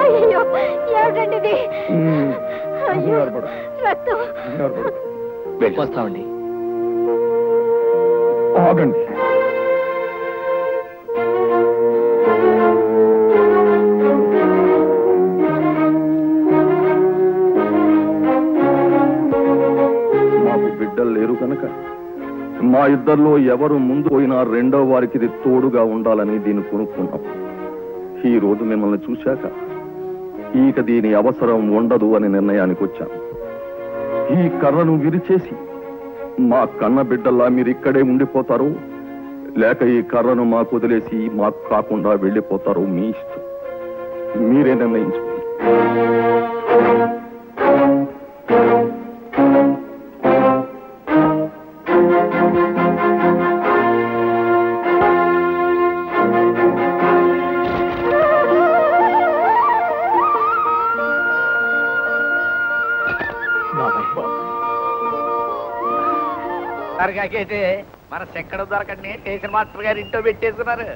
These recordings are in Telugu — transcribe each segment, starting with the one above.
అయ్యో ఏమిటండి రక్తం. వస్తామండి. ఆగండి. మాకు బిడ్డలు లేరు కనుక మా ఇద్దరిలో ఎవరు ముందు పోయినా రెండో వారికి ఇది తోడుగా ఉండాలని దీన్ని కొనుక్కున్నాం. ఈ రోజు మిమ్మల్ని చూశాక ఇక దీని అవసరం ఉండదు అని నిర్ణయానికి వచ్చాను. ఈ కర్రను విరిచేసి మా కన్న బిడ్డల్లా మీరు ఇక్కడే ఉండిపోతారు, లేక ఈ కర్రను మాకు వదిలేసి మాకు కాకుండా వెళ్ళిపోతారు. మీ ఇష్టం, మీరే నిర్ణయించుకోండి. మన చెక్కడ దొరకండి స్టేషన్ మాస్టర్ గారు ఇంట్లో పెట్టేస్తున్నారు.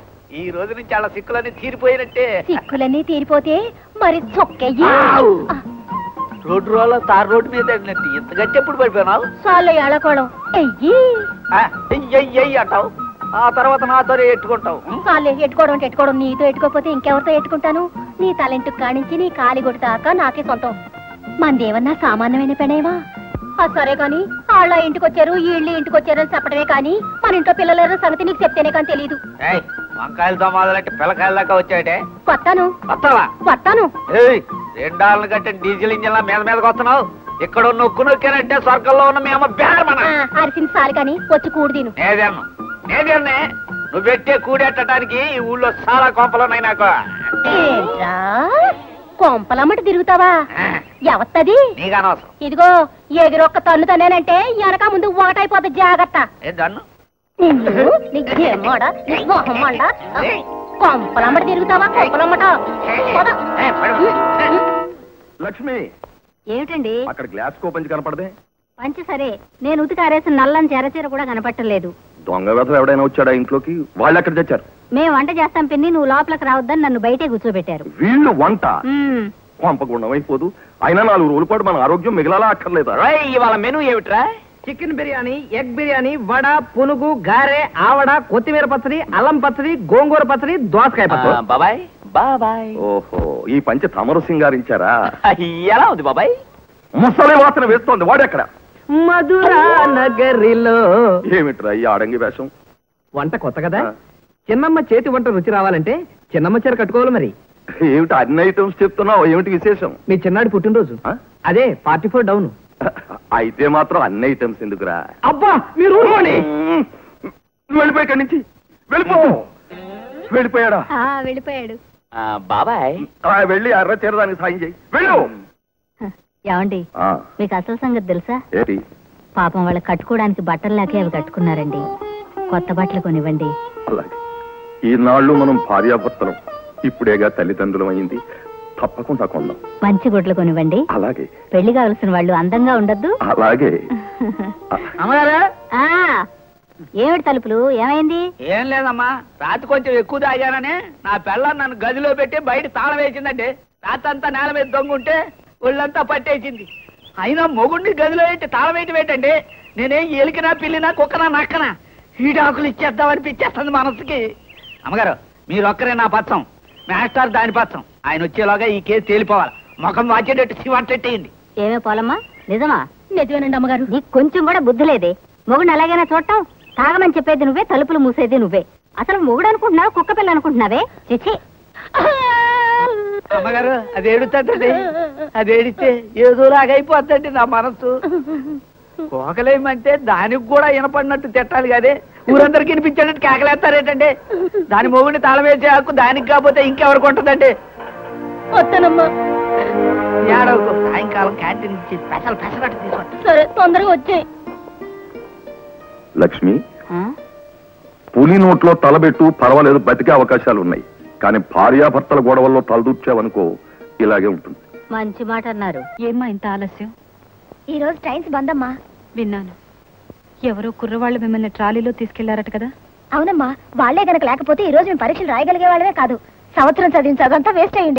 ఈ రోజు నుంచి అలా సిక్కులన్నీ తీరిపోయినట్టే. సిక్కులన్నీ తీరిపోతే మరి చొక్కయ్యి రోడ్డు రోడ్ల తారు రోడ్డు మీద ఇంత గట్టి ఎప్పుడు పడిపోయినావు? చాలు ఏళకోవడం ఎయ్యి అంటావు, ఆ తర్వాత నాతో ఎట్టుకుంటావు. చాలే ఎట్టుకోవడం నీతో ఎట్టుకోపోతే ఇంకెవరితో ఎట్టుకుంటాను? నీ తలెంటుకు కానించి నీ కాలి కొడి దాకా నాకే సొంతం. మందేమన్నా సామాన్యమైన పెనేవా? సరే కాని వాళ్ళ ఇంటికొచ్చారు వీళ్ళు ఇంటికొచ్చారు అని చెప్పడమే కాని మన ఇంట్లో పిల్లల సంగతి నీకు చెప్తేనే కానీ తెలీదు. వంకాయలతో మొదలంటే పిల్లకాయల దాకా వచ్చాడే. కొత్తాను వస్తాను. 2 గంట డీజిల్ ఇంజిన్ మీద మీదకి వస్తున్నావు. ఇక్కడ నొక్కు నొక్కానంటే స్వర్గంలో ఉన్న మేము అరిసిన సాలి కాని వచ్చి కూడి తిను. నేదేన్నే నువ్వు పెట్టే కూడెట్టడానికి ఈ ఊళ్ళో చాలా కొంపలున్నాయి నాకు. కొంపలమ్మట తిరుగుతావా? ఎవత్తది? ఇదిగో ఎగిరొక్క తన్ను తనేనంటే వెనక ముందు ఒకటైపోతుంది. జాగ్రత్త. కొంపలమ్మట తిరుగుతావా? కొంపలమ్మట. లక్ష్మి ఏమిటండి అక్కడ గ్లాస్ కో పంచి కనపడదే? పంచి సరే, నేను ఉతికారేసిన నల్లని చెరచీర కూడా కనపట్టలేదు. దొంగ వ్యధ ఎవడైనా వచ్చాడా ఇంట్లోకి? వాళ్ళు ఎక్కడ తెచ్చారు? మేము వంట చేస్తాం పిన్ని, నువ్వు లోపలికి రావద్దని నన్ను బయటే కూర్చోబెట్టారు. వీళ్ళు వంట పంపకుండా అయిపోదు. అయినా 4 రోజుల పాటు మన ఆరోగ్యం మిగలాలా అక్కర్లేదా? ఇవాళ మెనూ ఏమిట్రా? చికెన్ బిర్యానీ, ఎగ్ బిర్యానీ, వడ, పునుగు, గారె, ఆవడ, కొత్తిమీర పచ్చడి, అల్లం పచ్చడి, గోంగూర పచ్చడి, దోసకాయ పచ్చడి. బాబాయ్ బాబాయ్. ఓహో, ఈ పంచ తమరు సింగారించారా? ఎలా ఉంది బాబాయ్? ముసలి వాసన వేస్తోంది. వాడెక్కడ? మధురా నగరిలో. ఏమిట్రా ఈ ఆడంగి వేషం? వంట కొత్త కదా, చిన్నమ్మ చేతి వంట రుచి రావాలంటే చిన్నమ్మ చీర కట్టుకోవాలి. మరి ఏమిటి అన్ని ఐటమ్స్ చెప్తున్నావు? ఏమిటి విశేషం? మీ చిన్నాడి పుట్టినరోజు, అదే 44 డౌన్. అయితే మాత్రం అన్ని ఐటమ్స్ ఎందుకురా? అబ్బా మీరు వెళ్ళిపోయి ఇక్కడి నుంచి. వెళ్ళిపోయాడా? వెళ్ళిపోయాడు బాబాయ్. వెళ్ళి అర్ర చేరడానికి సాయం చేయి. వెళ్ళు. ఏమండి, మీకు అసలు సంగతి తెలుసా? ఏంటి? పాపం వాళ్ళకి కట్టుకోవడానికి బట్టలు లేకే అవి కట్టుకున్నారండి. కొత్త బట్టలు కొనివ్వండి. అలాగే. ఈనాళ్ళు మనం భార్యాభర్తలం, ఇప్పుడేగా తల్లిదండ్రులం అయింది. తప్పకుండా కొందాం. మంచి గుడ్లు కొనివ్వండి. అలాగే. పెళ్లి కావలసిన వాళ్ళు అందంగా ఉండద్దు? అలాగే. అమ్మగారు, ఏమిటి తలుపులు? ఏమైంది? ఏం లేదమ్మా, రాత్రి కొంచెం ఎక్కువ తాగానని నా పిల్ల నన్ను గదిలో పెట్టి బయట తాళం వేసిందండి. రాత్రంతా నేల మీద దొంగుంటే ఒళ్ళంతా పట్టేసింది. అయినా మొగుడిని గదిలో పెట్టి తాళం వేయటం ఏంటండి? నేనేం ఎలికినా పిల్లినా కుక్కనా నక్కనా ఈడాకులు ఇచ్చేద్దామనిపించేస్తుంది మనసుకి. అమ్మగారు, మీరొక్కరే నా పచ్చం, మాస్టర్ దాని పచ్చం. ఆయన వచ్చేలాగా ఈ కేసు తేలిపోవాలి. ముఖం వాచేటట్టు శివంటేయండి. ఏమే పోలమ్మా, నిజమా? నిజమేనండి అమ్మగారు. నీకు కొంచెం కూడా బుద్ధి లేదే. మొగుడు అలాగైనా చూడటం, తాగమని చెప్పేది నువ్వే, తలుపులు మూసేది నువ్వే. అసలు మొగుడు అనుకుంటున్నావు, కుక్క పిల్ల అనుకుంటున్నావే? చిచ్చి. అమ్మగారు, అది ఏడుతుందండి. అది ఏడితే ఏదోలాగైపోద్దండి నా మనసు. కోకలేమంటే దానికి కూడా వినపడినట్టు తిట్టాలి కదే. ఊరందరికి వినిపించేటట్టు కేకలేస్తారేటండి. దాని మొగుడిని తాళవేసే హక్కు దానికి కాకపోతే ఇంకెవరికి ఉంటుందండి? వస్తానమ్మా. ఏడవకు, సాయంకాలం క్యాంటీన్ నుంచి స్పెషల్ పెసరట్టు తీసుకోండి. సరే, తొందరగా వచ్చాయి. లక్ష్మి, పులి నోట్లో తలబెట్టు, పర్వాలేదు, బతికే అవకాశాలున్నాయి. కానీ భార్యాభర్తల గొడవల్లో తలదూర్చావనుకో, ఇలాగే ఉంటుంది. మంచి మాట అన్నారు. ఏమ్మా ఇంత ఆలస్యం? ఈ రోజు ట్రైన్స్ బందమ్మా. విన్నాను. ఎవరో కుర్రవాళ్ళు మిమ్మల్ని ట్రాలీలో తీసుకెళ్లారట కదా? అవునమ్మా, వాళ్లే గనక లేకపోతే ఈ రోజు మేము పరీక్షలు రాయగలిగే వాళ్ళమే కాదు. సంవత్సరం చదివిన చదువంతా వేస్ట్ అయ్యింది.